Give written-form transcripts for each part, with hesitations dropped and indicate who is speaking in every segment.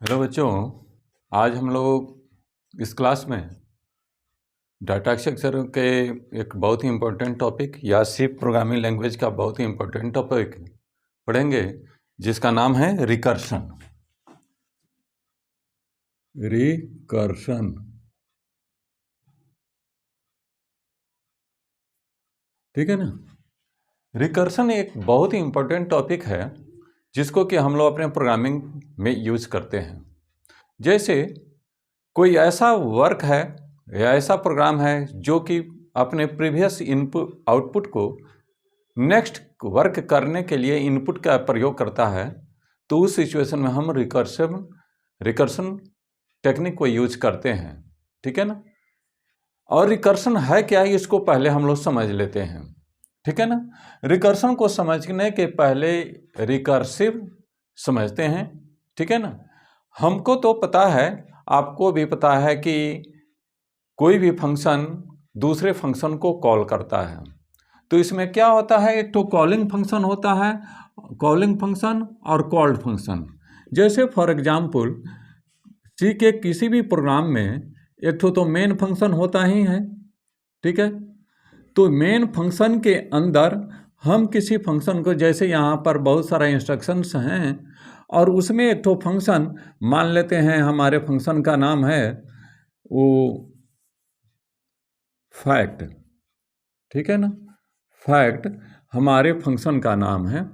Speaker 1: Hello बच्चों, आज हम लोग इस क्लास में डाटा स्ट्रक्चर के एक बहुत ही इम्पोर्टेंट टॉपिक या सी प्रोग्रामिंग लैंग्वेज का बहुत ही इम्पोर्टेंट टॉपिक पढ़ेंगे जिसका नाम है रिकर्शन। रिकर्शन, ठीक है ना। रिकर्शन एक बहुत ही इम्पोर्टेंट टॉपिक है जिसको कि हम लोग अपने प्रोग्रामिंग में यूज करते हैं। जैसे कोई ऐसा वर्क है या ऐसा प्रोग्राम है जो कि अपने प्रीवियस इनपुट आउटपुट को नेक्स्ट वर्क करने के लिए इनपुट का प्रयोग करता है, तो उस सिचुएशन में हम रिकर्शन टेक्निक को यूज करते हैं, ठीक है ना। और रिकर्शन है क्या, इसको पहले हम लोग समझ लेते हैं, ठीक है ना। रिकर्शन को समझने के पहले रिकर्सिव समझते हैं, ठीक है ना। हमको तो पता है, आपको भी पता है कि कोई भी फंक्शन दूसरे फंक्शन को कॉल करता है, तो इसमें क्या होता है, एक तो कॉलिंग फंक्शन होता है, कॉलिंग फंक्शन और कॉल्ड फंक्शन। जैसे फॉर एग्जांपल सी के किसी भी प्रोग्राम में एक तो मेन फंक्शन होता ही है, ठीक है। तो मेन फंक्शन के अंदर हम किसी फंक्शन को, जैसे यहाँ पर बहुत सारा इंस्ट्रक्शंस हैं और उसमें एक तो फंक्शन मान लेते हैं, हमारे फंक्शन का नाम है वो फैक्ट, ठीक है ना। फैक्ट हमारे फंक्शन का नाम है,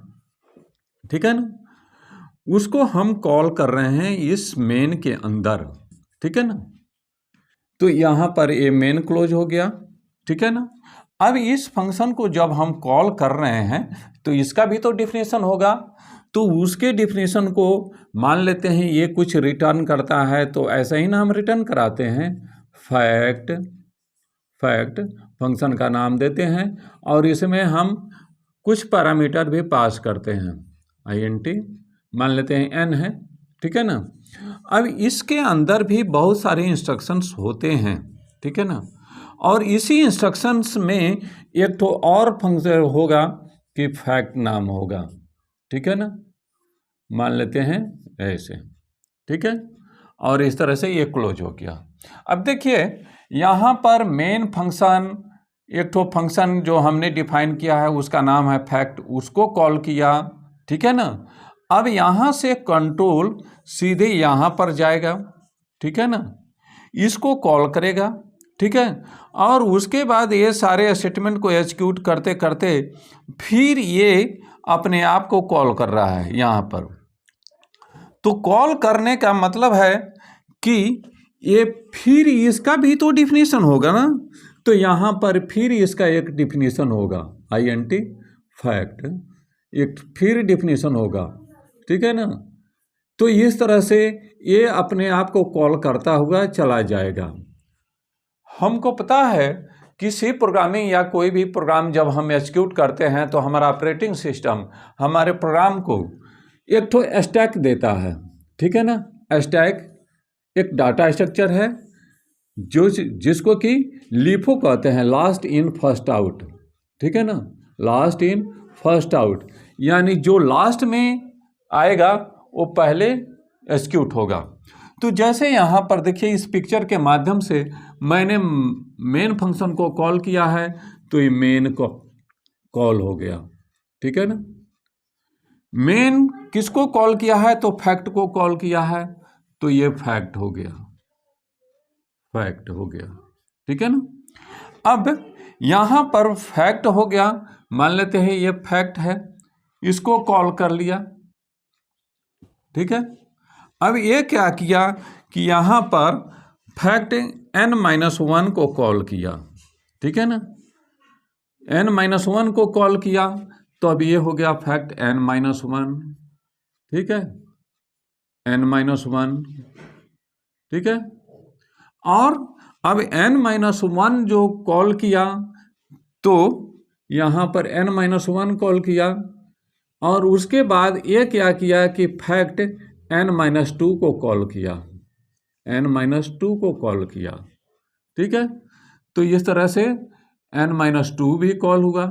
Speaker 1: ठीक है ना। उसको हम कॉल कर रहे हैं इस मेन के अंदर, ठीक है ना। तो यहाँ पर ये मेन क्लोज हो गया, ठीक है ना। अब इस फंक्शन को जब हम कॉल कर रहे हैं तो इसका भी तो डिफिनेशन होगा, तो उसके डिफिनेशन को मान लेते हैं ये कुछ रिटर्न करता है, तो ऐसा ही ना हम रिटर्न कराते हैं, फैक्ट फंक्शन का नाम देते हैं और इसमें हम कुछ पैरामीटर भी पास करते हैं, int मान लेते हैं n है, ठीक है ना। अब इसके अंदर भी बहुत सारे इंस्ट्रक्शंस होते हैं, ठीक है ना। और इसी इंस्ट्रक्शंस में एक तो और फंक्शन होगा कि फैक्ट नाम होगा, ठीक है ना। मान लेते हैं ऐसे, ठीक है। और इस तरह से ये क्लोज हो गया। अब देखिए यहाँ पर मेन फंक्शन, एक तो फंक्शन जो हमने डिफाइन किया है उसका नाम है फैक्ट, उसको कॉल किया, ठीक है ना। अब यहाँ से कंट्रोल सीधे यहाँ पर जाएगा, ठीक है ना, इसको कॉल करेगा, ठीक है। और उसके बाद ये सारे स्टेटमेंट को एग्जीक्यूट करते करते फिर ये अपने आप को कॉल कर रहा है यहाँ पर। तो कॉल करने का मतलब है कि ये फिर इसका भी तो डिफिनीशन होगा ना, तो यहाँ पर फिर इसका एक डिफिनीशन होगा, int फैक्ट, एक फिर डिफिनीशन होगा, ठीक है ना। तो इस तरह से ये अपने आप को कॉल करता हुआ चला जाएगा। हमको पता है कि सी प्रोग्रामिंग या कोई भी प्रोग्राम जब हम एग्जीक्यूट करते हैं तो हमारा ऑपरेटिंग सिस्टम हमारे प्रोग्राम को एक तो स्टैक देता है, ठीक है ना। स्टैक एक डाटा स्ट्रक्चर है जो जिसको कि लीफो कहते हैं, लास्ट इन फर्स्ट आउट, ठीक है ना। लास्ट इन फर्स्ट आउट यानी जो लास्ट में आएगा वो पहले एग्जीक्यूट होगा। तो जैसे यहाँ पर देखिए इस पिक्चर के माध्यम से मैंने मेन फंक्शन को कॉल किया है, तो ये मेन को कॉल हो गया, ठीक है ना। मेन किसको कॉल किया है, तो फैक्ट को कॉल किया है, तो ये फैक्ट हो गया, फैक्ट हो गया, ठीक है ना। अब यहाँ पर फैक्ट हो गया, मान लेते हैं ये फैक्ट है, इसको कॉल कर लिया, ठीक है। अब ये क्या किया कि यहाँ पर फैक्ट n-1 को कॉल किया, ठीक है ना। n-1 को कॉल किया तो अब ये हो गया फैक्ट n-1, ठीक है, n-1, ठीक है। और अब n-1 जो कॉल किया तो यहाँ पर n-1 कॉल किया और उसके बाद ये क्या किया कि फैक्ट n-2 को कॉल किया, n-2 को कॉल किया, ठीक है। तो इस तरह से n-2 भी कॉल हुआ।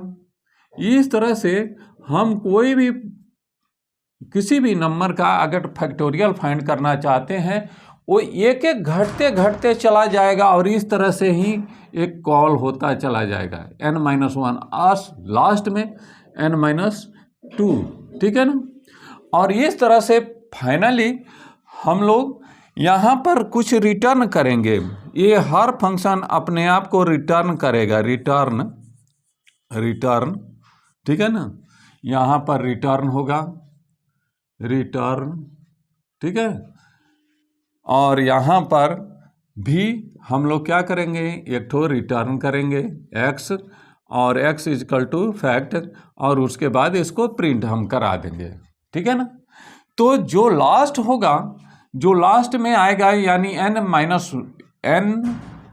Speaker 1: इस तरह से हम कोई भी किसी भी नंबर का अगर फैक्टोरियल फाइंड करना चाहते हैं वो एक एक घटते घटते चला जाएगा और इस तरह से ही एक कॉल होता चला जाएगा n-1 आज लास्ट में n-2, ठीक है ना। और इस तरह से फाइनली हम लोग यहाँ पर कुछ रिटर्न करेंगे। ये हर फंक्शन अपने आप को रिटर्न करेगा, रिटर्न, ठीक है ना। यहाँ पर रिटर्न होगा, रिटर्न, ठीक है। और यहाँ पर भी हम लोग क्या करेंगे, एक ठो रिटर्न करेंगे x, और x इजकल टू फैक्ट, और उसके बाद इसको प्रिंट हम करा देंगे, ठीक है ना। तो जो लास्ट होगा, जो लास्ट में आएगा, यानी n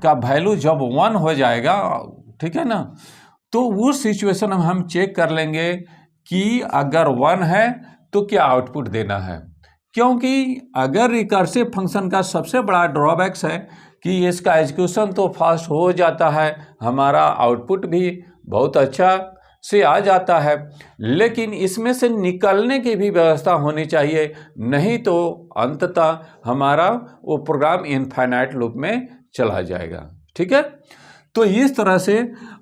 Speaker 1: का वैल्यू जब 1 हो जाएगा, ठीक है ना, तो उस सिचुएशन में हम चेक कर लेंगे कि अगर 1 है तो क्या आउटपुट देना है। क्योंकि अगर रिकर्सिव फंक्शन का सबसे बड़ा ड्रॉबैक्स है कि इसका एग्जीक्यूशन तो फास्ट हो जाता है, हमारा आउटपुट भी बहुत अच्छा से आ जाता है, लेकिन इसमें से निकलने की भी व्यवस्था होनी चाहिए, नहीं तो अंततः हमारा वो प्रोग्राम इनफाइनाइट लूप में चला जाएगा, ठीक है। तो इस तरह से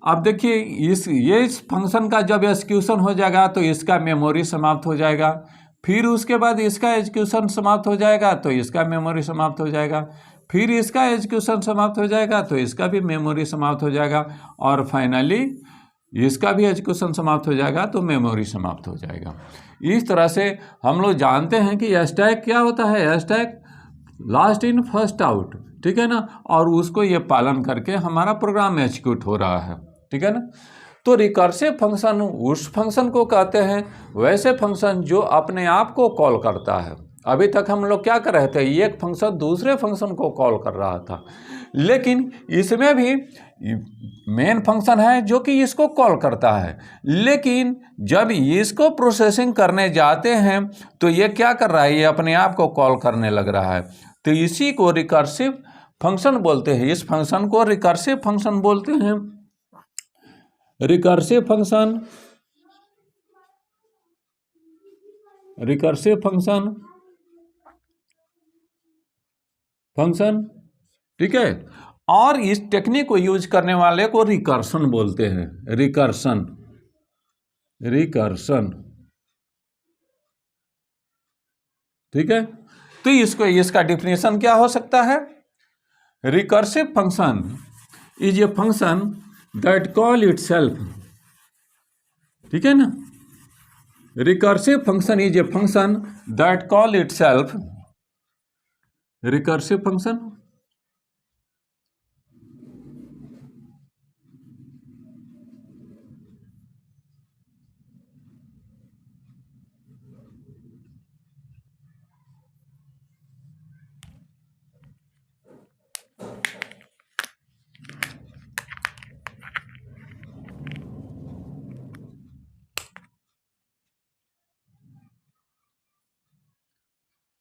Speaker 1: अब देखिए इस फंक्शन का जब एग्जीक्यूशन हो जाएगा तो इसका मेमोरी समाप्त हो जाएगा, फिर उसके बाद इसका एग्जीक्यूशन समाप्त हो जाएगा तो इसका मेमोरी समाप्त हो जाएगा, फिर इसका एग्जीक्यूशन समाप्त हो जाएगा तो इसका भी मेमोरी समाप्त हो जाएगा, और फाइनली इसका भी एग्जीक्यूशन समाप्त हो जाएगा तो मेमोरी समाप्त हो जाएगा। इस तरह से हम लोग जानते हैं कि स्टैक क्या होता है, stack last in first out, ठीक है ना, और उसको ये पालन करके हमारा प्रोग्राम एग्जीक्यूट हो रहा है, ठीक है ना। तो रिकर्सिव फंक्शन उस फंक्शन को कहते हैं, वैसे फंक्शन जो अपने आप को कॉल करता है। अभी तक हम लोग क्या कर रहे थे, एक फंक्शन दूसरे फंक्शन को कॉल कर रहा था, लेकिन इसमें भी मेन फंक्शन है जो कि इसको कॉल करता है, लेकिन जब इसको प्रोसेसिंग करने जाते हैं तो ये क्या कर रहा है, ये अपने आप को कॉल करने लग रहा है। तो इसी को रिकर्सिव फंक्शन बोलते हैं, इस फंक्शन को रिकर्सिव फंक्शन बोलते हैं। रिकर्सिव फंक्शन, रिकर्सिव फंक्शन, ठीक है। और इस टेक्निक को यूज करने वाले को रिकर्सन बोलते हैं, रिकर्सन, ठीक है। तो इसका डिफिनेशन क्या हो सकता है, recursive function is a function that call itself, ठीक है ना। Recursive function is a function that call itself, recursive function,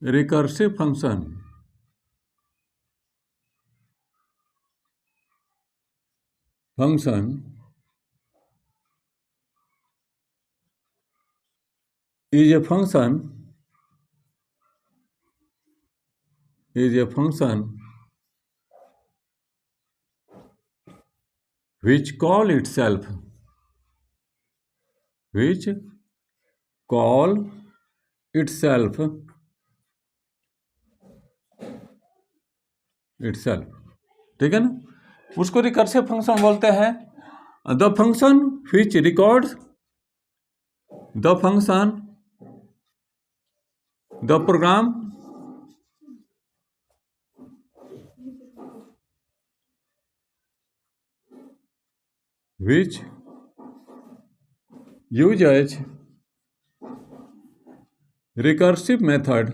Speaker 1: recursive function is a function which call itself, ठीक है ना। उसको रिकर्सिव फंक्शन बोलते हैं। The function which records the function, the program which uses recursive method,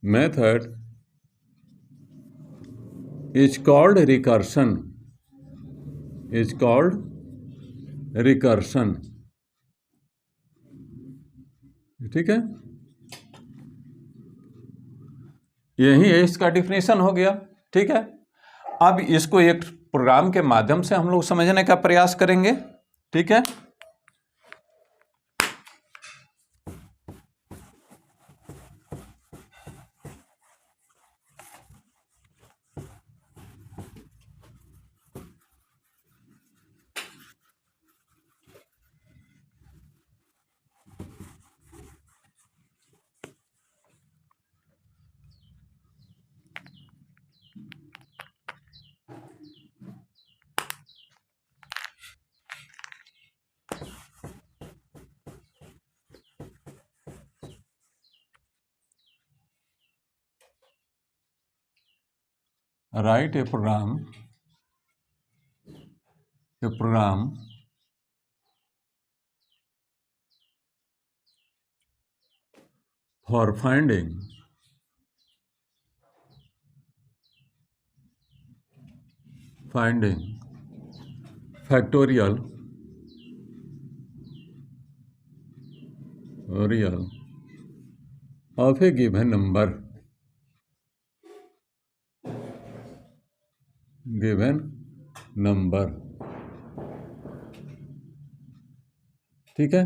Speaker 1: method is called recursion, ठीक है। यही है, इसका डिफिनेशन हो गया। ठीक है, अब इसको एक प्रोग्राम के माध्यम से हम लोग समझने का प्रयास करेंगे। ठीक है, write a program for finding factorial real of a given number ठीक है,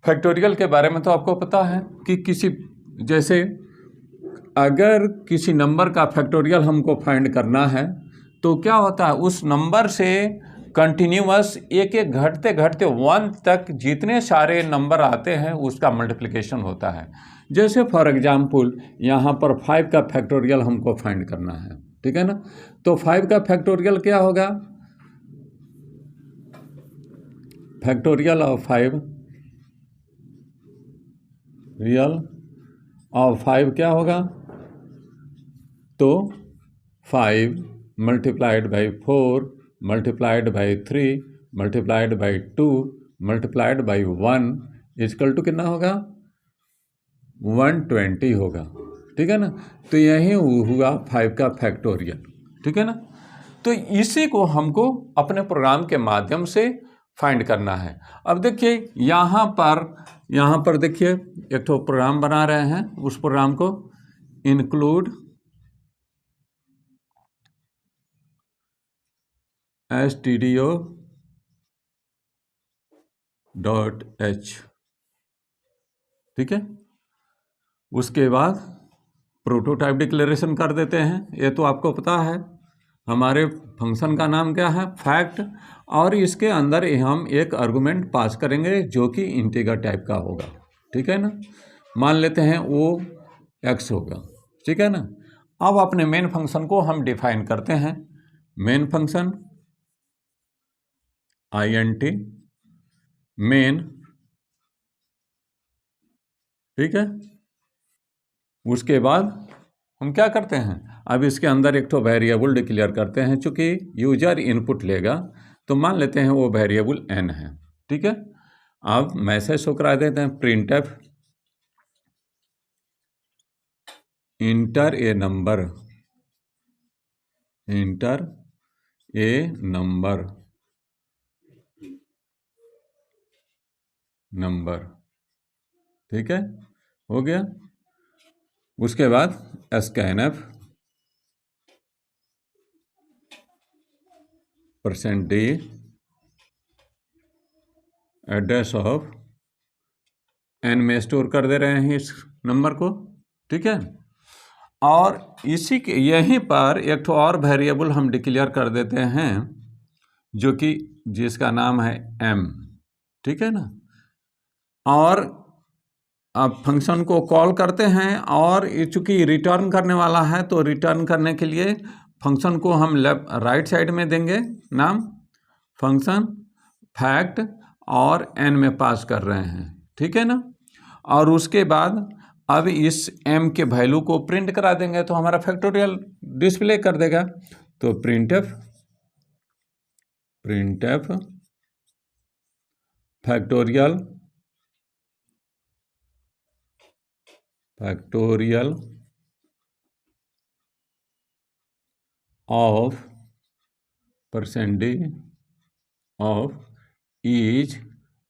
Speaker 1: फैक्टोरियल के बारे में तो आपको पता है कि जैसे अगर किसी नंबर का फैक्टोरियल हमको फाइंड करना है तो क्या होता है, उस नंबर से कंटिन्यूअस एक एक घटते घटते 1 तक जितने सारे नंबर आते हैं उसका मल्टीप्लिकेशन होता है। जैसे फॉर एग्जाम्पल यहाँ पर 5 का फैक्टोरियल हमको फाइंड करना है। ठीक है ना, तो 5 का फैक्टोरियल क्या होगा, फैक्टोरियल ऑफ 5 रियल ऑफ 5 क्या होगा, तो 5 multiplied by 4 multiplied by 3 multiplied by 2 multiplied by 1 equal to कितना होगा, 120 होगा। ठीक है ना, तो यही हुआ 5 का फैक्टोरियल। ठीक है ना, तो इसी को हमको अपने प्रोग्राम के माध्यम से फाइंड करना है। अब देखिए यहाँ पर देखिए एक तो प्रोग्राम बना रहे हैं, उस प्रोग्राम को इंक्लूड stdio.h। ठीक है, उसके बाद प्रोटोटाइप डिक्लेरेशन कर देते हैं। ये तो आपको पता है हमारे फंक्शन का नाम क्या है, फैक्ट, और इसके अंदर हम एक आर्गुमेंट पास करेंगे जो कि इंटीजर टाइप का होगा। ठीक है ना, मान लेते हैं वो x होगा। ठीक है ना, अब अपने मेन फंक्शन को हम डिफाइन करते हैं। Main function int main. ठीक है, उसके बाद हम क्या करते हैं, अब इसके अंदर एक तो वेरिएबल डिक्लेयर करते हैं। चूंकि यूजर इनपुट लेगा तो मान लेते हैं वो वेरिएबल n है। ठीक है, अब मैसेज शो करा देते हैं, printf इंटर ए नंबर। ठीक है, हो गया। उसके बाद scanf %d address of n में स्टोर कर दे रहे हैं इस नंबर को। ठीक है, और इसी के यहीं पर एक तो और वेरिएबल हम डिक्लेयर कर देते हैं जो कि जिसका नाम है m। ठीक है ना, और अब फंक्शन को कॉल करते हैं, और चूंकि रिटर्न करने वाला है तो रिटर्न करने के लिए फंक्शन को हम राइट साइड में देंगे नाम फंक्शन फैक्ट, और n में पास कर रहे हैं। ठीक है ना, और उसके बाद अब इस m के वैल्यू को प्रिंट करा देंगे तो हमारा फैक्टोरियल डिस्प्ले कर देगा। तो printf factorial of %d of is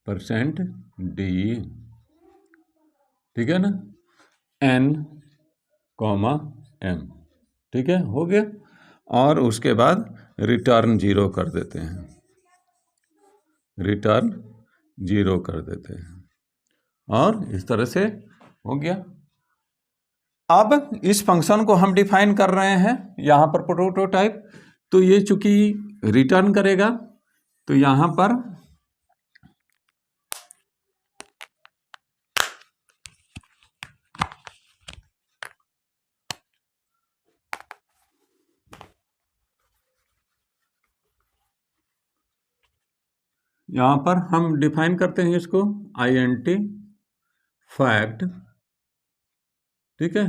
Speaker 1: %d। ठीक है ना, n कॉमा m, ठीक है, हो गया। और उसके बाद रिटर्न 0 कर देते हैं, रिटर्न 0 कर देते हैं, और इस तरह से हो गया। अब इस फंक्शन को हम डिफाइन कर रहे हैं यहाँ पर प्रोटोटाइप, तो ये चूंकि रिटर्न करेगा तो यहाँ पर हम डिफाइन करते हैं इसको int फैक्ट, ठीक है,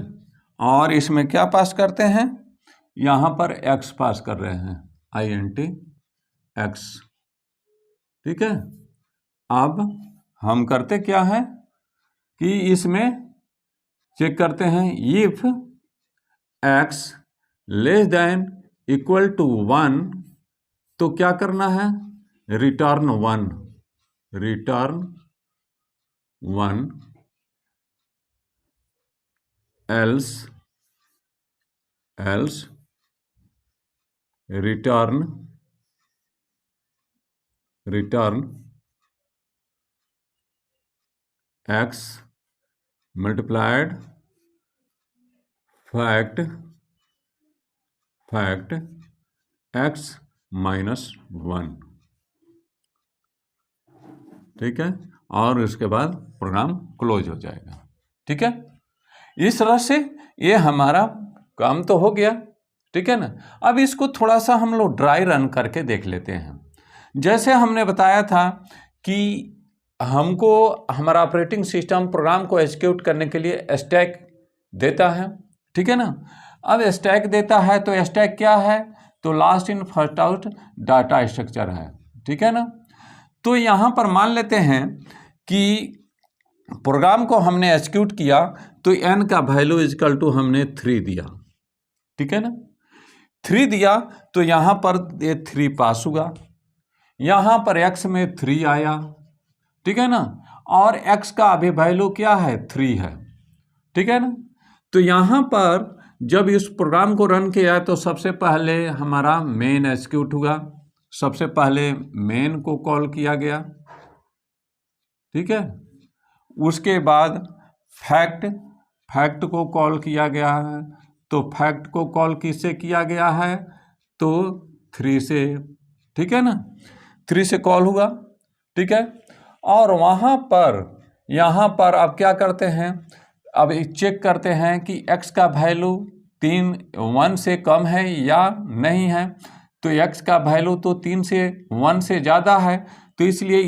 Speaker 1: और इसमें क्या पास करते हैं, यहाँ पर x पास कर रहे हैं, int x, ठीक है। अब हम करते क्या है कि इसमें चेक करते हैं if x less than equal to 1, तो क्या करना है, return 1, return 1, else return x multiplied fact x minus 1, ठीक है, और उसके बाद प्रोग्राम क्लोज हो जाएगा, ठीक है। इस तरह से ये हमारा काम तो हो गया, ठीक है ना। अब इसको थोड़ा सा हम लोग ड्राई रन करके देख लेते हैं। जैसे हमने बताया था कि हमको हमारा ऑपरेटिंग सिस्टम प्रोग्राम को एग्जीक्यूट करने के लिए स्टैक देता है, ठीक है ना। अब स्टैक देता है तो स्टैक क्या है, तो last in first out data structure है, ठीक है ना। तो यहाँ पर मान लेते हैं कि प्रोग्राम को हमने एग्जीक्यूट किया तो n का वैल्यू इक्वल टू हमने 3 दिया, ठीक है ना। 3 दिया तो यहाँ पर ये 3 पास हुआ, यहाँ पर x में 3 आया, ठीक है ना, और x का अभी वैल्यू क्या है, 3 है, ठीक है ना। तो यहाँ पर जब इस प्रोग्राम को रन किया तो सबसे पहले हमारा मेन एग्जीक्यूट हुआ, सबसे पहले मेन को कॉल किया गया, ठीक है। उसके बाद फैक्ट को कॉल किया गया है, तो फैक्ट को कॉल किससे किया गया है, तो 3 से, ठीक है ना, 3 से कॉल हुआ, ठीक है। और वहाँ पर यहाँ पर अब क्या करते हैं, अब चेक करते हैं कि x का वैल्यू 1 से कम है या नहीं है, तो x का वैल्यू तो 3 से 1 से ज़्यादा है, तो इसलिए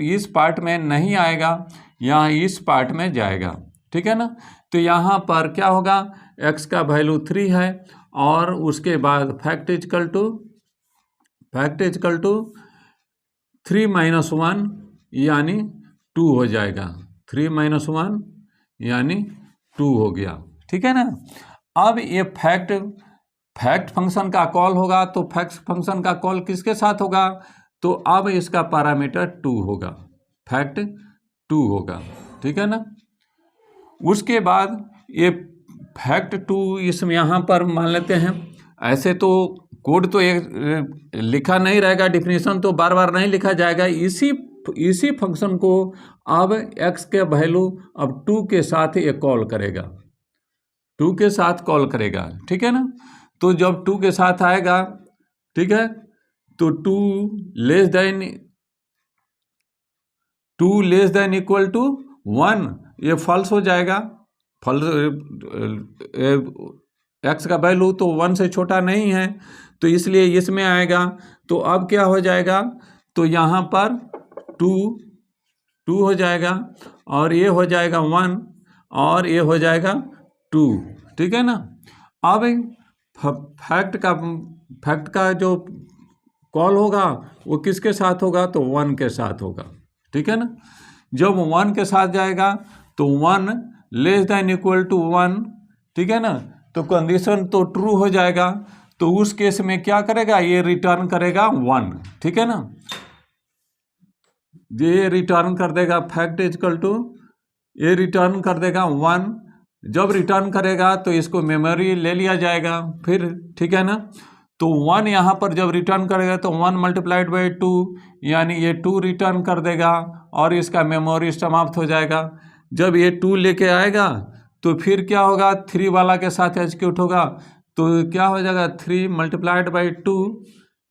Speaker 1: इस पार्ट में नहीं आएगा, यहाँ इस पार्ट में जाएगा, ठीक है ना। तो यहाँ पर क्या होगा, x का वैल्यू 3 है, और उसके बाद फैक्ट इक्वल टू 3 माइनस 1 यानी 2 हो जाएगा, 3 माइनस 1 यानी 2 हो गया, ठीक है ना। अब ये फैक्ट फंक्शन का कॉल होगा, तो फैक्ट फंक्शन का कॉल किसके साथ होगा, तो अब इसका पैरामीटर 2 होगा, फैक्ट 2 होगा, ठीक है ना। उसके बाद ये फैक्ट 2 इसमें यहाँ पर मान लेते हैं, ऐसे तो कोड तो एक लिखा नहीं रहेगा, डिफिनीशन तो बार बार नहीं लिखा जाएगा, इसी फंक्शन को अब x के वैल्यू अब 2 के साथ ये कॉल करेगा, 2 के साथ कॉल करेगा, ठीक है ना। तो जब 2 के साथ आएगा, ठीक है, तो 2 लेस देन इक्वल टू 1 ये फॉल्स हो जाएगा, x का वैल्यू तो 1 से छोटा नहीं है, तो इसलिए इसमें आएगा। तो अब क्या हो जाएगा, तो यहाँ पर 2 हो जाएगा, और ये हो जाएगा 1, और ये हो जाएगा 2, ठीक है ना। अब फैक्ट का जो कॉल होगा वो किसके साथ होगा, तो 1 के साथ होगा, ठीक है ना। जब 1 के साथ जाएगा तो 1 लेस देन इक्वल टू 1, ठीक है ना, तो कंडीशन तो ट्रू हो जाएगा, तो उस केस में क्या करेगा, ये रिटर्न करेगा 1, ठीक है ना। ये रिटर्न कर देगा फैक्ट इक्वल टू, ये रिटर्न कर देगा 1, जब रिटर्न करेगा तो इसको मेमोरी ले लिया जाएगा फिर, ठीक है ना। तो 1 यहाँ पर जब रिटर्न करेगा तो 1 मल्टीप्लाइड बाई 2 यानी ये 2 रिटर्न कर देगा और इसका मेमोरी समाप्त हो जाएगा। जब ये 2 लेके आएगा तो फिर क्या होगा, 3 वाला के साथ एग्जीक्यूट होगा तो क्या हो जाएगा 3 मल्टीप्लाइड बाई 2,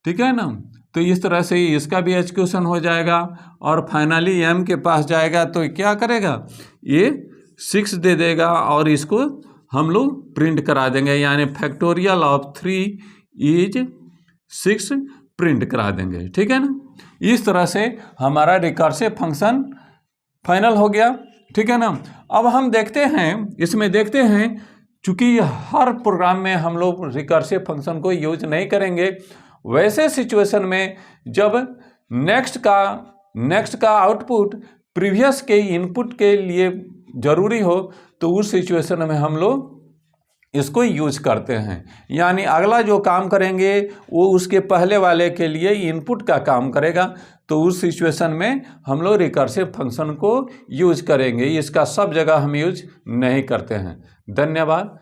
Speaker 1: ठीक है ना। तो इस तरह से इसका भी एग्जीक्यूशन हो जाएगा और फाइनली m के पास जाएगा तो क्या करेगा, ये 6 दे देगा और इसको हम लोग प्रिंट करा देंगे, यानी फैक्टोरियल ऑफ 3 इज 6 प्रिंट करा देंगे, ठीक है ना। इस तरह से हमारा रिकर्सिव फंक्शन फाइनल हो गया, ठीक है ना। अब हम देखते हैं, इसमें देखते हैं, चूंकि हर प्रोग्राम में हम लोग रिकर्सिव फंक्शन को यूज नहीं करेंगे, वैसे सिचुएशन में जब नेक्स्ट का आउटपुट प्रीवियस के इनपुट के लिए ज़रूरी हो तो उस सिचुएशन में हम लोग इसको यूज करते हैं, यानी अगला जो काम करेंगे वो उसके पहले वाले के लिए इनपुट का काम करेगा, तो उस सिचुएशन में हम लोग रिकर्सिव फंक्शन को यूज करेंगे। इसका सब जगह हम यूज नहीं करते हैं। धन्यवाद।